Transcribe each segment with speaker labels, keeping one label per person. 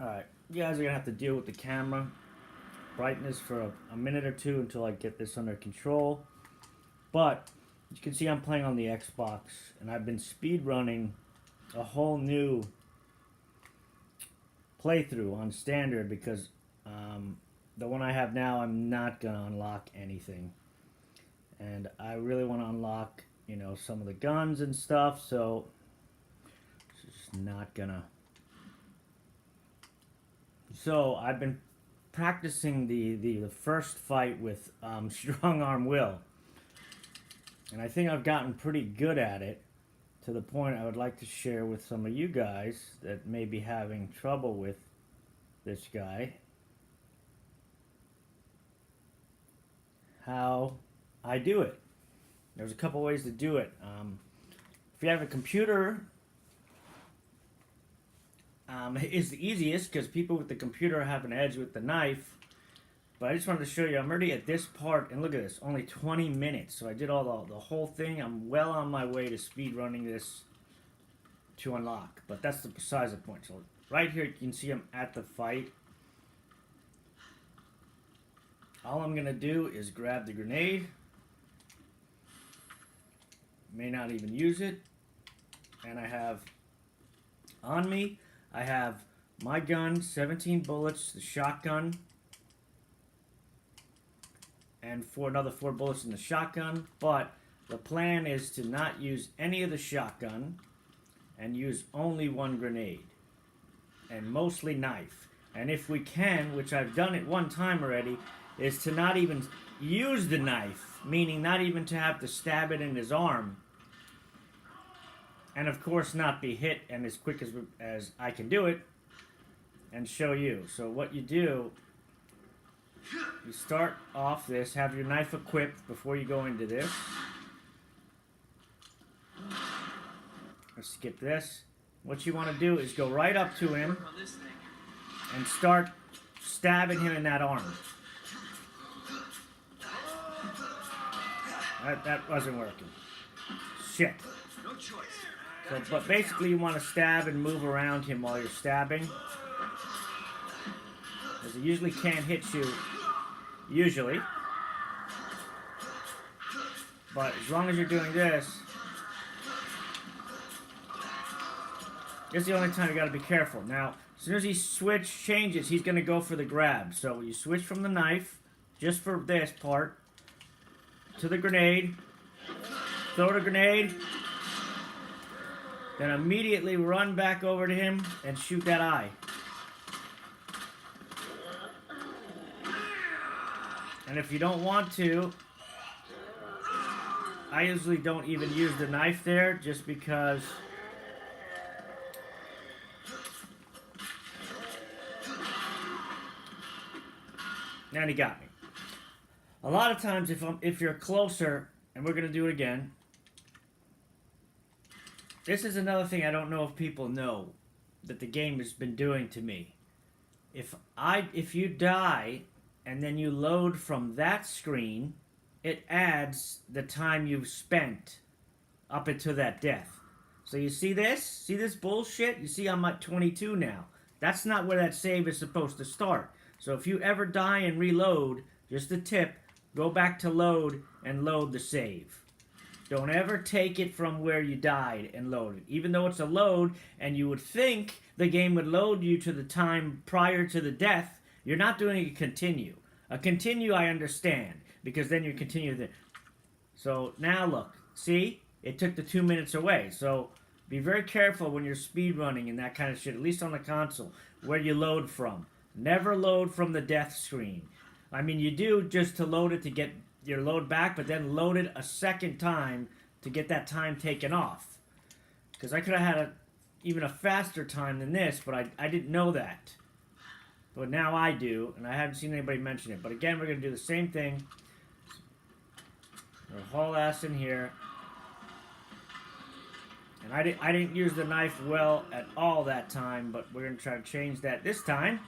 Speaker 1: Alright, you guys are gonna have to deal with the camera brightness for a minute or two until I get this under control. But you can see I'm playing on the Xbox, and I've been speed running a whole new playthrough on standard because the one I have now, I'm not gonna unlock anything, and I really want to unlock, you know, some of the guns and stuff. So it's just not gonna. So I've been practicing the first fight with Strong Arm Will, and I think I've gotten pretty good at it, to the point I would like to share with some of you guys that may be having trouble with this guy how I do it. There's a couple ways to do it. If you have a computer, it's the easiest because people with the computer have an edge with the knife. But I just wanted to show you, I'm already at this part, and look at this, only 20 minutes. So I did all the whole thing. I'm well on my way to speed running this to unlock. But that's besides the point. So right here, you can see I'm at the fight. All I'm going to do is grab the grenade. May not even use it. And I have on me, I have my gun, 17 bullets, the shotgun, and another 4 bullets in the shotgun. But the plan is to not use any of the shotgun and use only one grenade, and mostly knife. And if we can, which I've done it one time already, is to not even use the knife, meaning not even to have to stab it in his arm. And of course not be hit, and as quick as I can do it and show you. So what you do, you start off this, have your knife equipped before you go into this. Let's skip this. What you want to do is go right up to him and start stabbing him in that arm. That wasn't working. Shit.
Speaker 2: No choice.
Speaker 1: So, but basically you want to stab and move around him while you're stabbing, because he usually can't hit you, usually. But as long as you're doing this, is the only time you got to be careful. Now, as soon as he changes, he's going to go for the grab. So you switch from the knife, just for this part, to the grenade, throw the grenade, then immediately run back over to him and shoot that eye. And if you don't want to, I usually don't even use the knife there, just because and he got me. A lot of times, if you're closer, and we're gonna do it again. This is another thing I don't know if people know that the game has been doing to me. If you die and then you load from that screen, it adds the time you've spent up into that death. So you see this? See this bullshit? You see I'm at 22 now. That's not where that save is supposed to start. So if you ever die and reload, just a tip, go back to load and load the save. Don't ever take it from where you died and load it. Even though it's a load, and you would think the game would load you to the time prior to the death, you're not doing a continue. A continue I understand, because then you continue the... So now look, see? It took the 2 minutes away. So be very careful when you're speedrunning and that kind of shit, at least on the console, where you load from. Never load from the death screen. I mean, you do just to load it to get your load back, but then load it a second time to get that time taken off. Because I could have had even a faster time than this, but I didn't know that. But now I do, and I haven't seen anybody mention it. But again, we're going to do the same thing. We're haul ass in here. And I didn't use the knife well at all that time, but we're going to try to change that this time.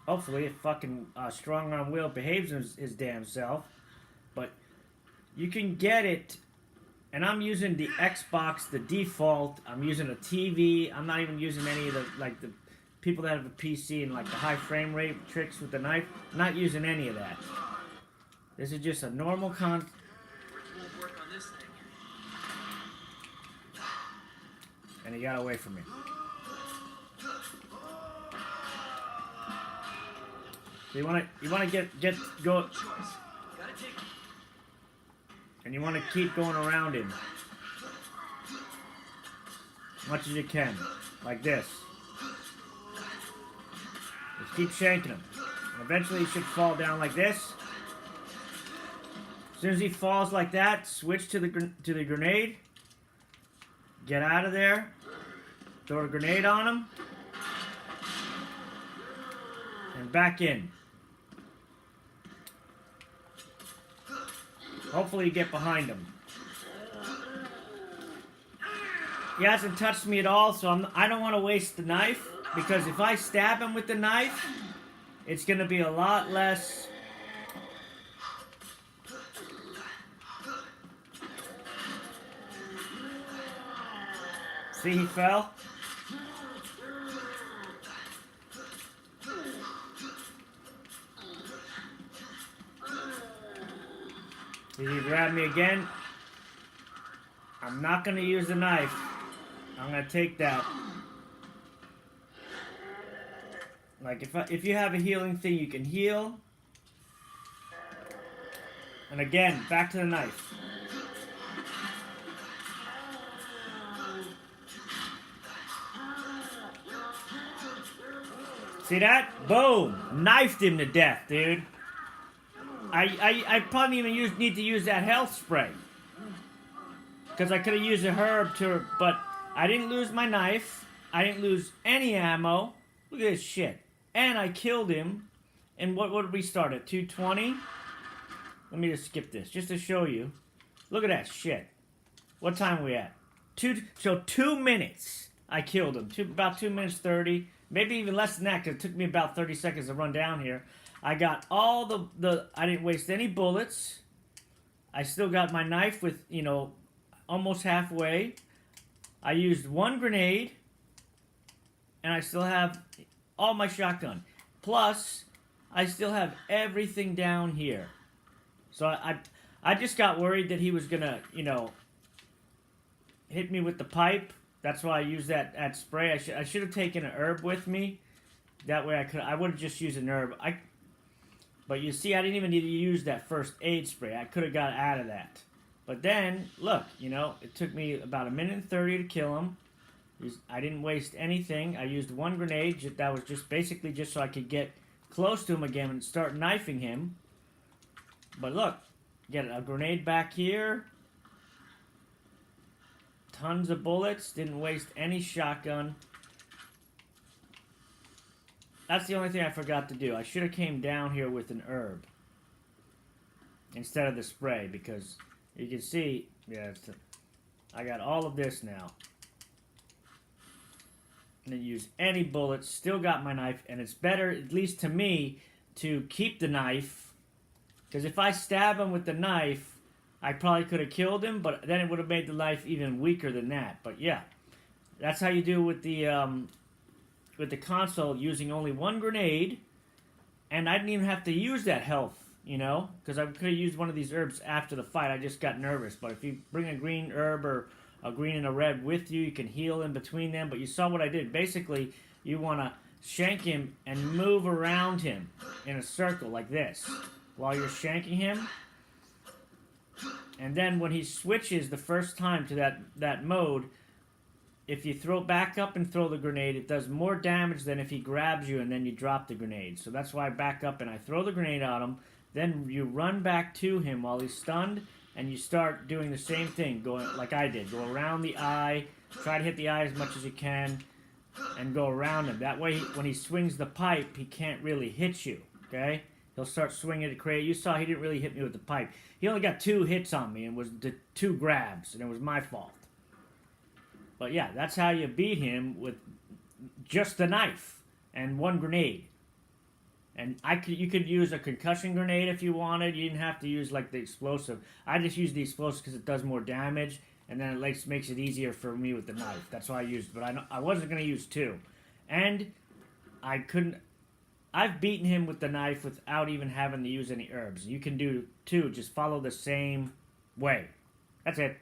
Speaker 1: Hopefully, if fucking Strong Arm Will behaves his damn self. But you can get it, and I'm using the Xbox, the default. I'm using a TV. I'm not even using any of the people that have a PC and like the high frame rate tricks with the knife. I'm not using any of that. This is just a normal
Speaker 2: Work on this thing.
Speaker 1: And he got away from me. So you wanna go, and you wanna keep going around him as much as you can, like this. Just keep shanking him. And eventually he should fall down like this. As soon as he falls like that, switch to the grenade. Get out of there. Throw a grenade on him. And back in. Hopefully you get behind him. He hasn't touched me at all, so I don't want to waste the knife. Because if I stab him with the knife, it's going to be a lot less... See, he fell. Did he grab me again? I'm not going to use the knife. I'm going to take that. Like, if you have a healing thing, you can heal. And again, back to the knife. See that? Boom! Knifed him to death, dude. I probably even need to use that health spray. Because I could have used a herb to... But I didn't lose my knife. I didn't lose any ammo. Look at this shit. And I killed him. And what did we start at? 220? Let me just skip this. Just to show you. Look at that shit. What time are we at? 2 minutes. I killed him. About 2 minutes 30. Maybe even less than that, because it took me about 30 seconds to run down here. I got all the... I didn't waste any bullets. I still got my knife with, you know, almost halfway. I used one grenade. And I still have all my shotgun. Plus, I still have everything down here. So I just got worried that he was going to, you know, hit me with the pipe. That's why I used that spray. I should have taken an herb with me. That way I would have just used an herb. But you see, I didn't even need to use that first aid spray. I could have got out of that. But then, look, you know, it took me about 1:30 to kill him. I didn't waste anything. I used one grenade. That was just basically just so I could get close to him again and start knifing him. But look, get a grenade back here. Tons of bullets. Didn't waste any shotgun. That's the only thing I forgot to do. I should have came down here with an herb instead of the spray, because you can see, yeah, I got all of this now. Didn't use any bullets. Still got my knife, and it's better, at least to me, to keep the knife, because if I stab him with the knife, I probably could have killed him, but then it would have made the knife even weaker than that. But yeah, that's how you do with the console, using only one grenade, and I didn't even have to use that health, you know, because I could have used one of these herbs after the fight. I just got nervous. But if you bring a green herb or a green and a red with you, you can heal in between them. But you saw what I did. Basically, you want to shank him and move around him in a circle like this while you're shanking him. And then when he switches the first time to that mode, if you throw back up and throw the grenade, it does more damage than if he grabs you and then you drop the grenade. So that's why I back up and I throw the grenade on him. Then you run back to him while he's stunned, and you start doing the same thing, going like I did. Go around the eye, try to hit the eye as much as you can, and go around him. That way, when he swings the pipe, he can't really hit you, okay? He'll start swinging it crazy. You saw he didn't really hit me with the pipe. He only got 2 hits on me, and was the 2 grabs, and it was my fault. But yeah, that's how you beat him, with just the knife and one grenade. And you could use a concussion grenade if you wanted. You didn't have to use like the explosive. I just used the explosive because it does more damage, and then it makes it easier for me with the knife. That's why I used it. But I wasn't going to use 2. And I couldn't. I've beaten him with the knife without even having to use any herbs. You can do too. Just follow the same way. That's it.